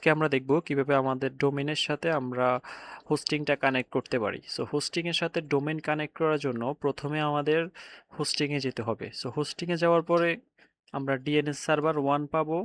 আজকে আমরা দেখব কিভাবে আমাদের ডোমেনের সাথে আমরা হোস্টিংটা কানেক্ট করতে পারি। সো হোস্টিং এর সাথে ডোমেন কানেক্ট করার জন্য প্রথমে আমাদের হোস্টিং এ যেতে হবে। সো হোস্টিং এ যাওয়ার পরে আমরা ডিএনএস সার্ভার 1 পাবো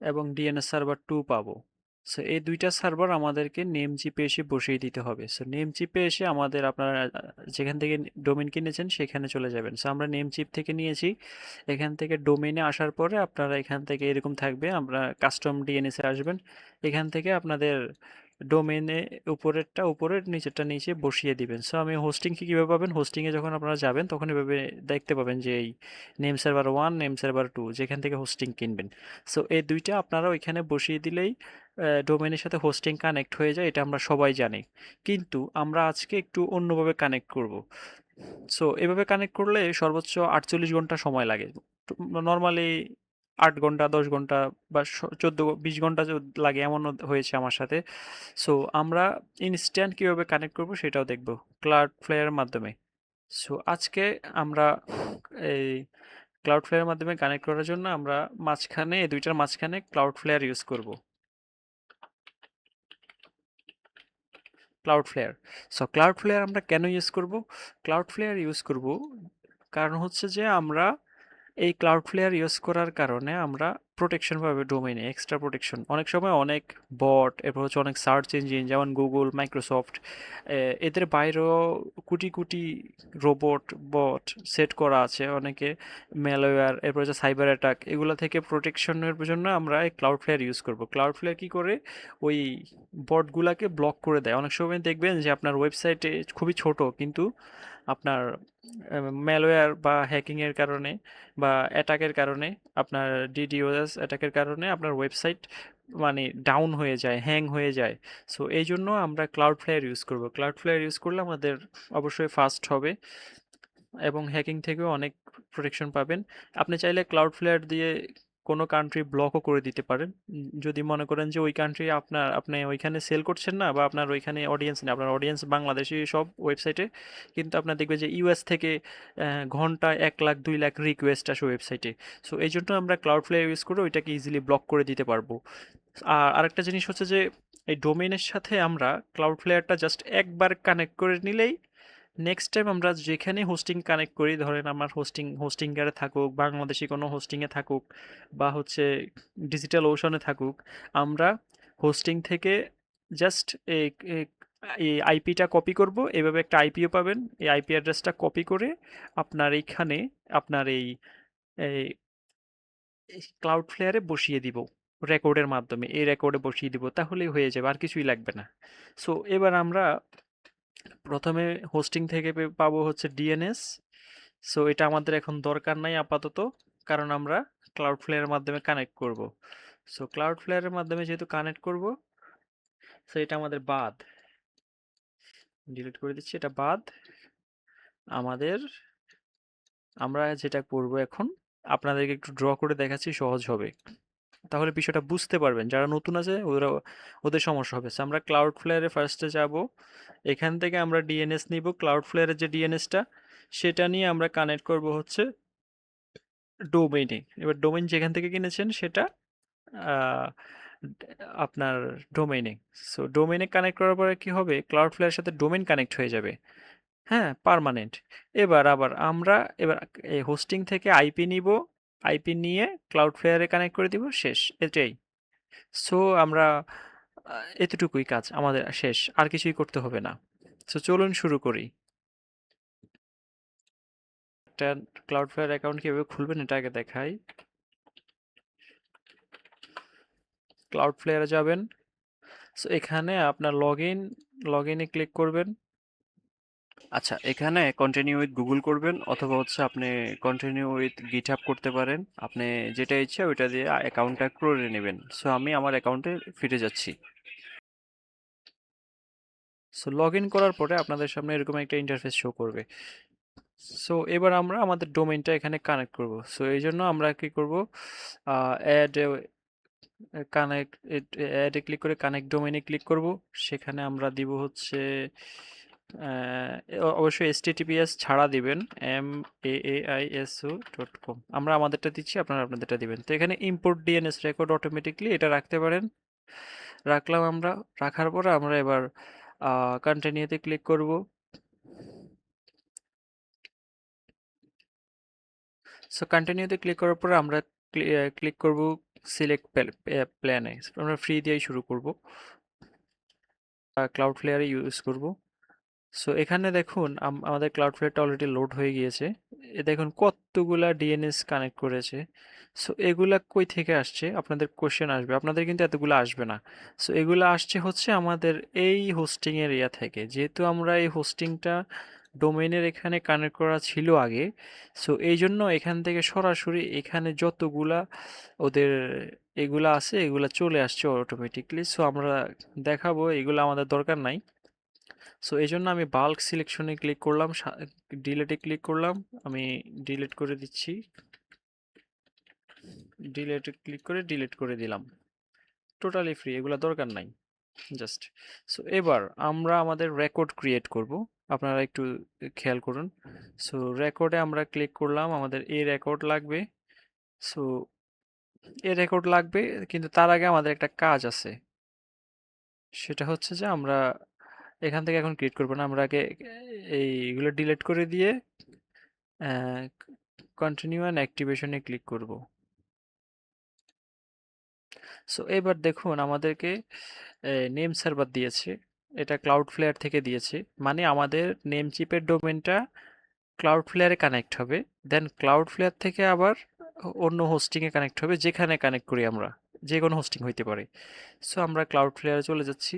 এবং ডিএনএস সার্ভার 2 পাবো। সো এই দুইটা সার্ভার আমাদেরকে নেম চিপে এসে বসিয়ে দিতে হবে। সো নেম চিপে এসে আমাদের আপনারা যেখান থেকে ডোমেন কিনেছেন সেখানে চলে যাবেন। সো আমরা নেম চিপ থেকে নিয়েছি। এখান থেকে ডোমেনে আসার পরে আপনারা এখান থেকে এরকম থাকবে, আমরা কাস্টম ডিএনএস এ আসবেন। এখান থেকে আপনাদের ডোমেনে উপরেরটা উপরের নিচেরটা নিচে বসিয়ে দিবেন। সো আমি হোস্টিং কিভাবে পাবেন, হোস্টিং এ যখন আপনারা যাবেন তখন এভাবে দেখতে পাবেন যে এই নেম সার্ভার 1 নেম সার্ভার 2 যেখান থেকে হোস্টিং কিনবেন। সো এই দুইটা আপনারা ওইখানে বসিয়ে দিলেই ডোমেনের সাথে হোস্টিং কানেক্ট হয়ে যায়, এটা আমরা সবাই জানি। কিন্তু আমরা আজকে একটু অন্যভাবে কানেক্ট করব। সো এভাবে কানেক্ট করলে সর্বোচ্চ 48 ঘন্টা সময় লাগে। নর্মালি 8 ঘন্টা 10 ঘন্টা বা 14-20 ঘন্টা লাগে, এমন হয়েছে আমার সাথে। সো আমরা ইনস্ট্যান্ট কিভাবে কানেক্ট করব সেটাও দেখব ক্লাউড ফ্লেয়ারের মাধ্যমে। সো আজকে আমরা এই ক্লাউড ফ্লেয়ারের মাধ্যমে কানেক্ট করার জন্য আমরা মাঝখানে এই দুইটার মাঝখানে ক্লাউড ফ্লেয়ার ইউজ করব। Cloudflare. So Cloudflare আমরা কেন ইউজ করব? ক্লাউড ফ্লেয়ার ইউজ করব কারণ হচ্ছে যে আমরা এই ক্লাউড ফ্লেয়ার ইউজ করার কারণে আমরা প্রোটেকশন পাবে ডোমেইনে, এক্সট্রা প্রোটেকশন। অনেক সময় অনেক বট, এরপর হচ্ছে অনেক সার্চ ইঞ্জিন যেমন গুগল, মাইক্রোসফট, এদের বাইরেও কোটি কোটি রোবট বট সেট করা আছে, অনেকে ম্যালওয়্যার, এরপর হচ্ছে সাইবার অ্যাটাক, এগুলো থেকে প্রোটেকশনের জন্য আমরা এই ক্লাউড ফ্লেয়ার ইউজ করব। ক্লাউড ফ্লেয়ার কি করে, ওই বটগুলাকে ব্লক করে দেয়। অনেক সময় দেখবেন যে আপনার ওয়েবসাইটে খুবই ছোট কিন্তু আপনার ম্যালওয়্যার বা হ্যাকিংয়ের কারণে বা অ্যাটাকের কারণে, আপনার ডিডিওএস অ্যাটাকের কারণে আপনার ওয়েবসাইট মানে ডাউন হয়ে যায়, হ্যাং হয়ে যায়। সো এই জন্য আমরা ক্লাউড ফ্লেয়ার ইউজ করব। ক্লাউড ফ্লেয়ার ইউজ করলে আমাদের অবশ্যই ফাস্ট হবে এবং হ্যাকিং থেকেও অনেক প্রোটেকশন পাবেন। আপনি চাইলে ক্লাউড ফ্লেয়ার দিয়ে কোনো কান্ট্রি ব্লকও করে দিতে পারেন। যদি মনে করেন যে ওই কান্ট্রি আপনি ওইখানে সেল করছেন না, বা আপনার ওইখানে অডিয়েন্স নেই, আপনার অডিয়েন্স বাংলাদেশি সব ওয়েবসাইটে, কিন্তু আপনার দেখবে যে ইউএস থেকে ঘন্টায় 1 লাখ 2 লাখ রিকোয়েস্ট আসে ওয়েবসাইটে। সো এই জন্য আমরা ক্লাউড ফ্লেয়ার ইউজ করে ওইটাকে ইজিলি ব্লক করে দিতে পারবো। আর আরেকটা জিনিস হচ্ছে যে এই ডোমেইনের সাথে আমরা ক্লাউড ফ্লেয়ারটা জাস্ট একবার কানেক্ট করে নিলেই নেক্সট টাইম আমরা যেখানে হোস্টিং কানেক্ট করি, ধরেন আমার হোস্টিংয়ারে থাকুক, বাংলাদেশি কোনো হোস্টিংয়ে থাকুক, বা হচ্ছে ডিজিটাল ওশনে থাকুক, আমরা হোস্টিং থেকে জাস্ট এই আইপিটা কপি করব। এভাবে একটা আইপিও পাবেন, এই আইপি অ্যাড্রেসটা কপি করে আপনার এইখানে আপনার এই ক্লাউড ফ্লেয়ারে বসিয়ে দিব রেকর্ডের মাধ্যমে, এই রেকর্ডে বসিয়ে দিব, তাহলেই হয়ে যাবে, আর কিছুই লাগবে না। সো এবার আমরা প্রথমে হোস্টিং থেকে পাবো হচ্ছে ডিএনএস। সো এটা আমাদের এখন দরকার নাই আপাতত, কারণ আমরা ক্লাউড ফ্লেয়ারের মাধ্যমে কানেক্ট করব। সো ক্লাউড ফ্লেয়ারের মাধ্যমে যেহেতু কানেক্ট করব, সো এটা আমাদের বাদ, ডিলিট করে দিচ্ছি, এটা বাদ। আমাদের আমরা যেটা করব এখন, আপনাদেরকে একটু ড্র করে দেখাচ্ছি, সহজ হবে, তাহলে বিষয়টা বুঝতে পারবেন। যারা নতুন আছে ওদের সমস্যা হবে। So, আমরা ক্লাউড ফ্লেয়ারে ফার্স্টে যাব। এখান থেকে আমরা ডিএনএস নিব, ক্লাউড ফ্লেয়ারের যে ডিএনএসটা সেটা নিয়ে আমরা কানেক্ট করব হচ্ছে ডোমেইনে। এবার ডোমেইন যেখান থেকে কিনেছেন সেটা আহ, আপনার ডোমেইনে। সো ডোমেইনে কানেক্ট করার পরে কি হবে, ক্লাউড ফ্লেয়ারের সাথে ডোমেইন কানেক্ট হয়ে যাবে, হ্যাঁ, পার্মানেন্ট। এবার আবার আমরা এবার এই হোস্টিং থেকে আইপি নিব, আইপি নিয়ে ক্লাউড ফ্লেয়ারে কানেক্ট করে দিব, শেষ, এটাই। সো আমরা এতটুকুই কাজ আমাদের শেষ, আর কিছুই করতে হবে না। সো চলুন শুরু করি। একটা ক্লাউডফ্লাওয়ার অ্যাকাউন্ট কিভাবে খুলবেন এটা আগে দেখাই। ক্লাউডফ্লেয়ারে যাবেন। সো এখানে আপনার লগ ইনে ক্লিক করবেন। আচ্ছা, এখানে কন্টিনিউ উইথ গুগল করবেন, অথবা হচ্ছে আপনি কন্টিনিউ উইথ গিটহাব করতে পারেন। আপনি যেটা ইচ্ছা ওইটা দিয়ে অ্যাকাউন্টটা করে নেবেন। সো আমি আমার অ্যাকাউন্টে ফিরে যাচ্ছি। সো লগ ইন করার পরে আপনাদের সামনে এরকম একটা ইন্টারফেস শো করবে। সো এবার আমরা আমাদের ডোমেইনটা এখানে কানেক্ট করব। সো এই জন্য আমরা কি করব, অ্যাড কানেক্ট, অ্যাডে ক্লিক করে কানেক্ট ডোমেইনে ক্লিক করব। সেখানে আমরা দিব হচ্ছে অবশ্যই https ছাড়া দিবেন, maaiso.com। আমরা আমাদেরটা দিচ্ছি, আপনারা আপনাদেরটা দিবেন। তো এখানে ইম্পোর্ট ডিএনএস রেকর্ড অটোমেটিকলি এটা রাখতে পারেন। রাখলাম আমরা। রাখার পরে আমরা এবার কন্টিনিউতে ক্লিক করব। সো কন্টিনিউতে ক্লিক করার পরে আমরা ক্লিক করব সিলেক্ট প্ল্যানে। আমরা ফ্রি দিয়েই শুরু করব, ক্লাউড ফ্লেয়ারে ইউজ করব। সো এখানে দেখুন আমাদের ক্লাউড ফ্লেয়ারটা অলরেডি লোড হয়ে গিয়েছে। এ দেখুন কতগুলা ডিএনএস কানেক্ট করেছে। সো এগুলা কই থেকে আসছে, আপনাদের কোশ্চেন আসবে, আপনাদের কিন্তু এতগুলো আসবে না। সো এগুলো আসছে হচ্ছে আমাদের এই হোস্টিং এর এরিয়া থেকে, যেহেতু আমরা এই হোস্টিংটা ডোমেইনের এখানে কানেক্ট করা ছিল আগে। সো এই জন্য এখান থেকে সরাসরি এখানে যতগুলা ওদের এগুলা আছে এগুলা চলে আসছে অটোমেটিকলি। সো আমরা দেখাবো এগুলো আমাদের দরকার নাই। সো এই জন্য আমি বাল্ক সিলেকশনে ক্লিক করলাম, ডিলেটে ক্লিক করলাম, আমি ডিলিট করে দিচ্ছি, ডিলেটে ক্লিক করে ডিলিট করে দিলাম। টোটালি ফ্রি, এগুলো দরকার নাই জাস্ট। সো এবার আমরা আমাদের রেকর্ড ক্রিয়েট করব, আপনারা একটু খেয়াল করুন। সো রেকর্ডে আমরা ক্লিক করলাম, আমাদের এই রেকর্ড লাগবে। সো এই রেকর্ড লাগবে, কিন্তু তার আগে আমাদের একটা কাজ আছে। সেটা হচ্ছে যে আমরা এখান থেকে এখন ক্রিয়েট করবো না, আমরা আগে এইগুলো ডিলিট করে দিয়ে কন্টিনিউ অ্যান্ড অ্যাক্টিভেশনে ক্লিক করব। সো এবার দেখুন আমাদেরকে নেম সার্ভার দিয়েছে, এটা ক্লাউড ফ্লেয়ার থেকে দিয়েছে। মানে আমাদের নেম চিপের ডোমেনটা ক্লাউড ফ্লেয়ারে কানেক্ট হবে, দেন ক্লাউড ফ্লেয়ার থেকে আবার অন্য হোস্টিংয়ে কানেক্ট হবে, যেখানে কানেক্ট করি আমরা, যে কোনো হোস্টিং হইতে পারে। সো আমরা ক্লাউড ফ্লেয়ারে চলে যাচ্ছি,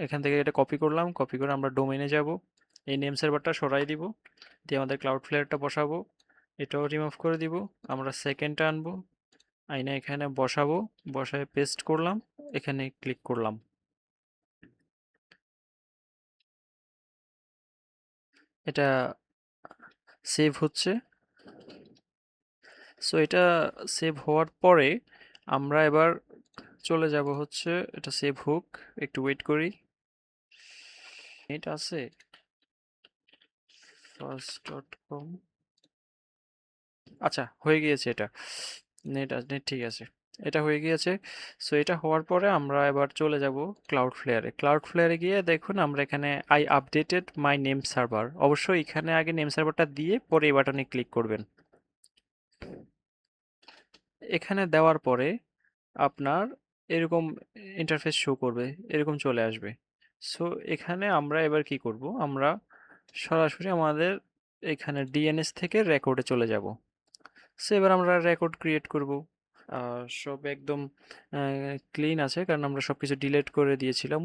এখান থেকে এটা কপি করলাম, কপি করে আমরা ডোমেনে যাব, এই নেম সার্ভারটা সরাই দিব, দিয়ে আমাদের ক্লাউড ফ্লেয়ারটা বসাবো, এটাও রিমুভ করে দিব, আমরা সেকেন্ডটা আনবো, আইনা এখানে বসাবো, বসায় পেস্ট করলাম, এখানে ক্লিক করলাম। এটা সেভ হচ্ছে। সো এটা সেভ হওয়ার পরে আমরা এবার চলে যাব হচ্ছে, এটা সেভ হোক, একটু ওয়েট করি। এটা আছে first.com। আচ্ছা, হয়ে গিয়েছে এটা। নেট ঠিক আছে, এটা হয়ে গিয়েছে। সো এটা হওয়ার পরে আমরা এবার চলে যাব ক্লাউড ফ্লেয়ারে। ক্লাউড ফ্লেয়ারে গিয়ে দেখুন আমরা এখানে I updated my name server, অবশ্যই এখানে আগে নেম সার্ভারটা দিয়ে পরে এই বাটনে ক্লিক করবেন। এখানে দেওয়ার পরে আপনার এরকম ইন্টারফেস শো করবে, এরকম চলে আসবে। সো এখানে আমরা এবার কি করব, আমরা সরাসরি আমাদের এখানে ডিএনএস থেকে রেকর্ডে চলে যাব। সো এবার আমরা রেকর্ড ক্রিয়েট করব। সব একদম ক্লিন আছে, কারণ আমরা সবকিছু ডিলিট করে দিয়েছিলাম,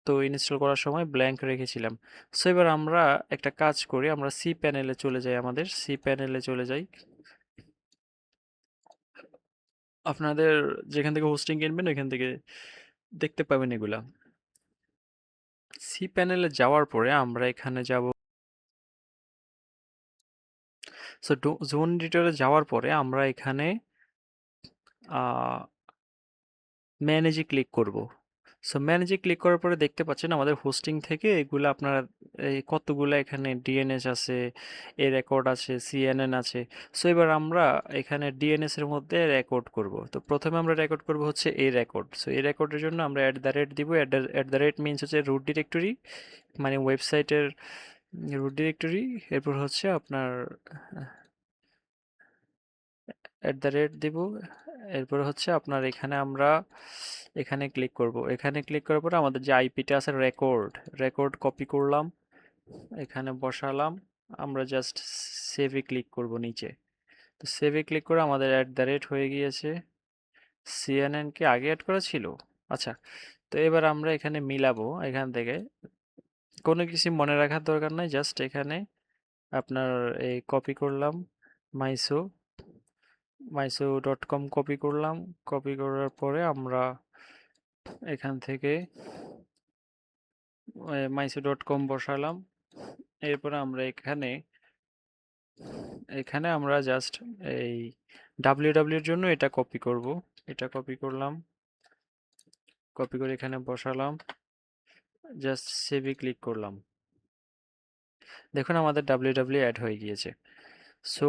তো ইনস্টল করার সময় ব্ল্যাঙ্ক রেখেছিলাম। সো এবার আমরা একটা কাজ করি, আমরা সি প্যানেলে চলে যাই, আমাদের সি প্যানেলে চলে যাই। আপনাদের যেখান থেকে হোস্টিং কিনবেন ওইখান থেকে দেখতে পাবেন এগুলা। সি প্যানেলে যাওয়ার পরে আমরা এখানে যাব। সো জোন এডিটরে যাওয়ার পরে আমরা এখানে ম্যানেজে ক্লিক করব। সো ম্যানেজে ক্লিক করার পরে দেখতে পাচ্ছেন আমাদের হোস্টিং থেকে এগুলো আপনারা এই কতগুলো এখানে ডিএনএস আছে, এ রেকর্ড আছে, সিএনএন আছে। সো এবার আমরা এখানে ডিএনএস এর মধ্যে রেকর্ড করব। তো প্রথমে আমরা রেকর্ড করব হচ্ছে এই রেকর্ড। সো এই রেকর্ডের জন্য আমরা @ দিব, @ মিনস হচ্ছে রুট ডিরেক্টরি, মানে ওয়েবসাইটের রুট ডিরেক্টরি। এরপর হচ্ছে আপনার দিব, এরপর হচ্ছে আপনার এখানে আমরা এখানে ক্লিক করব। এখানে ক্লিক করার পরে আমাদের যে আইপিটা আছে রেকর্ড, রেকর্ড কপি করলাম, এখানে বসালাম, আমরা জাস্ট সেভে ক্লিক করব নিচে। তো সেভে ক্লিক করে আমাদের হয়ে গিয়েছে। সিএনএন কি আগে অ্যাড করা ছিল? আচ্ছা, তো এবার আমরা এখানে মিলাবো, এখান থেকে কোনো কিছু মনে রাখার দরকার নাই, জাস্ট এখানে আপনার এই কপি করলাম, মাইসো মাইসো.com কপি করলাম, কপি করার পরে আমরা এখান থেকে মাইসো.com বসালাম। এরপরে আমরা এখানে এখানে আমরা জাস্ট এই www এর জন্য এটা কপি করব, এটা কপি করলাম, কপি করে এখানে বসালাম, জাস্ট সেভে ক্লিক করলাম। দেখুন আমাদের www অ্যাড হয়ে গিয়েছে। সো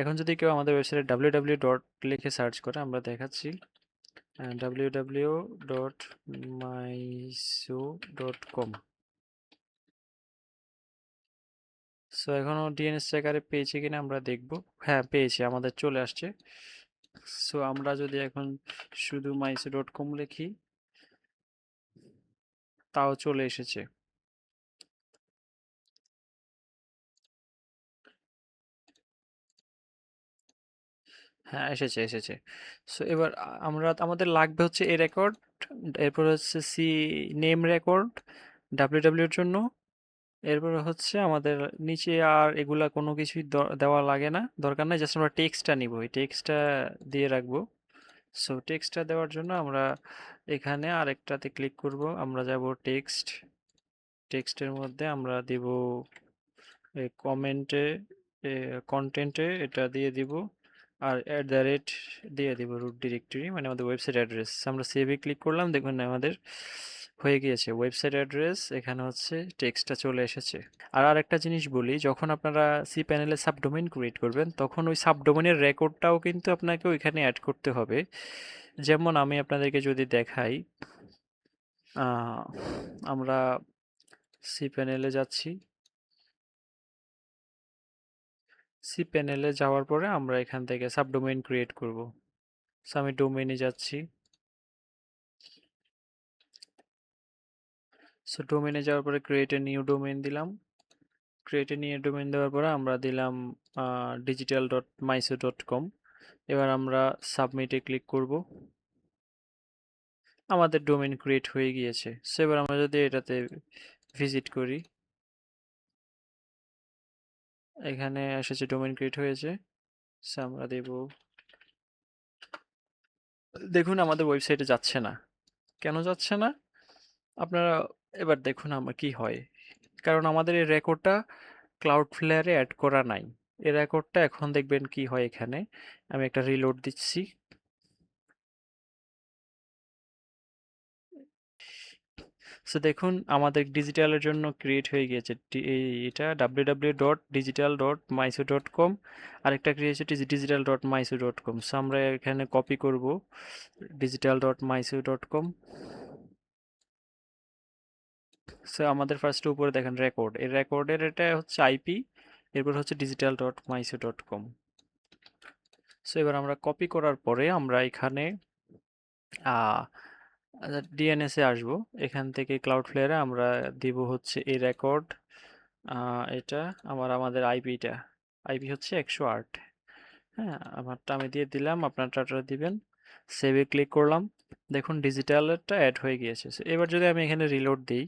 এখন যদি কেউ আমাদের ওয়েবসাইটে www ডট লিখে সার্চ করে, আমরা দেখাচ্ছি www.mysore.com। সো এখনো ডিএনএস ট্র্যাকারে পেয়েছি কিনা আমরা দেখব। হ্যাঁ, পেয়েছি, আমাদের চলে আসছে। সো আমরা যদি এখন শুধু mysore.com লিখি, তাও চলে এসেছে। হ্যাঁ, এসেছে। সো এবার আমাদের লাগবে হচ্ছে এ রেকর্ড, এরপর হচ্ছে সি নেম রেকর্ড www এর জন্য, এরপর হচ্ছে আমাদের নিচে আর এগুলা কোনো কিছুই দেওয়া লাগে না, দরকার নাই, জাস্ট আমরা টেক্সটটা নিব, এই টেক্সটটা দিয়ে রাখবো। সো টেক্সটটা দেওয়ার জন্য আমরা এখানে আরেকটাতে ক্লিক করব, আমরা যাব টেক্সট, টেক্সটের মধ্যে আমরা দিব কমেন্টে, কন্টেন্টে এটা দিয়ে দিব, আর @ দিয়ে দিব রুট ডিরেক্টরি, মানে আমাদের ওয়েবসাইট অ্যাড্রেস। আমরা সেভে ক্লিক করলাম, দেখুন আমাদের হয়ে গিয়েছে ওয়েবসাইট অ্যাড্রেস, এখানে হচ্ছে টেক্সটটা চলে এসেছে। আর আরেকটা জিনিস বলি, যখন আপনারা সি প্যানেলে সাবডোমেইন ক্রিয়েট করবেন, তখন ওই সাবডোমেইনের রেকর্ডটাও কিন্তু আপনাকে ওইখানে অ্যাড করতে হবে। যেমন আমি আপনাদেরকে যদি দেখাই, আমরা সি প্যানেলে যাচ্ছি, সি প্যানেলে যাওয়ার পরে আমরা এখান থেকে সাবডোমেইন ক্রিয়েট করব। সো আমি ডোমেইনে যাচ্ছি। সো ডোমেইনে যাওয়ার পরে ক্রিয়েট এ নিউ ডোমেইন দিলাম। ক্রিয়েট এ নিউ ডোমেইন দেওয়ার পরে আমরা দিলাম digital.mysore.com। এবার আমরা সাবমিটে ক্লিক করব। আমাদের ডোমেইন ক্রিয়েট হয়ে গিয়েছে। সো এবার আমরা যদি এটাতে ভিজিট করি, এখানে এসেছে ডোমেইন ক্রিয়েট হয়েছে। সো আমরা দেব, দেখুন আমাদের ওয়েবসাইটে যাচ্ছে না। কেন যাচ্ছে না আপনারা এবার দেখুন আমার কি হয়, কারণ আমাদের এই রেকর্ডটা ক্লাউডফ্লেয়ারে অ্যাড করা নাই। এই রেকর্ডটা এখন দেখবেন কি হয় এখানে। আমি একটা রিলোড দিচ্ছি। সো দেখুন আমাদের ডিজিটালের জন্য ক্রিয়েট হয়ে গিয়েছে এটা www.digital.mysore.com, আরেকটা ক্রিয়েট হয়েছে digital.mysore.com। সো আমরা এখানে কপি করব digital.mysore.com। সো আমাদের ফার্স্টে উপরে দেখেন রেকর্ড, এই রেকর্ডের এটা হচ্ছে আইপি, এরপর হচ্ছে digital.mysore.com। সো এবার আমরা কপি করার পরে আমরা এখানে ডিএনএস এ আসবো, এখান থেকে ক্লাউডফ্লেয়ারে আমরা দিব হচ্ছে এই রেকর্ড, এটা আমাদের আইপি হচ্ছে 108। হ্যাঁ, আমারটা আমি দিয়ে দিলাম, আপনারটা দিবেন। সেভে ক্লিক করলাম, দেখুন ডিজিটালেরটা অ্যাড হয়ে গিয়েছে। So, এবার যদি আমি এখানে রিলোড দিই,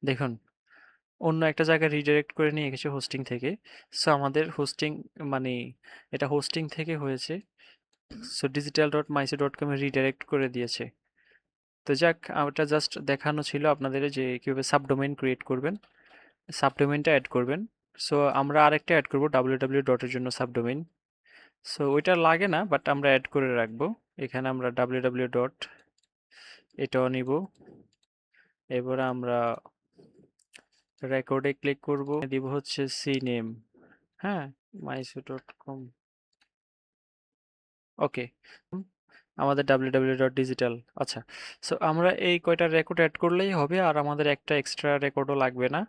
দেখুন অন্য একটা জায়গায় রিডাইরেক্ট করে নিয়ে গেছে হোস্টিং থেকে। সো আমাদের হোস্টিং, মানে এটা হোস্টিং থেকে হয়েছে। সো digital.mysore.com এ রিডাইরেক্ট করে দিয়েছে। তো যাক, ওটা জাস্ট দেখানো ছিল আপনাদের যে কীভাবে সাবডোমেইন ক্রিয়েট করবেন, সাবডোমেইনটা অ্যাড করবেন। সো আমরা আরেকটা অ্যাড করব www ডটের জন্য সাবডোমেইন। সো ওইটা লাগে না, বাট আমরা অ্যাড করে রাখবো। এখানে আমরা www ডট এটাও নিব। এবারে আমরা রেকর্ডে ক্লিক করব, দিব হচ্ছে সি নেম, হ্যাঁ, mysore.com। ওকে, আমাদের www.digital। আচ্ছা, সো আমরা এই কয়টা রেকর্ড অ্যাড করলেই হবে, আর আমাদের একটা এক্সট্রা রেকর্ডও লাগবে না।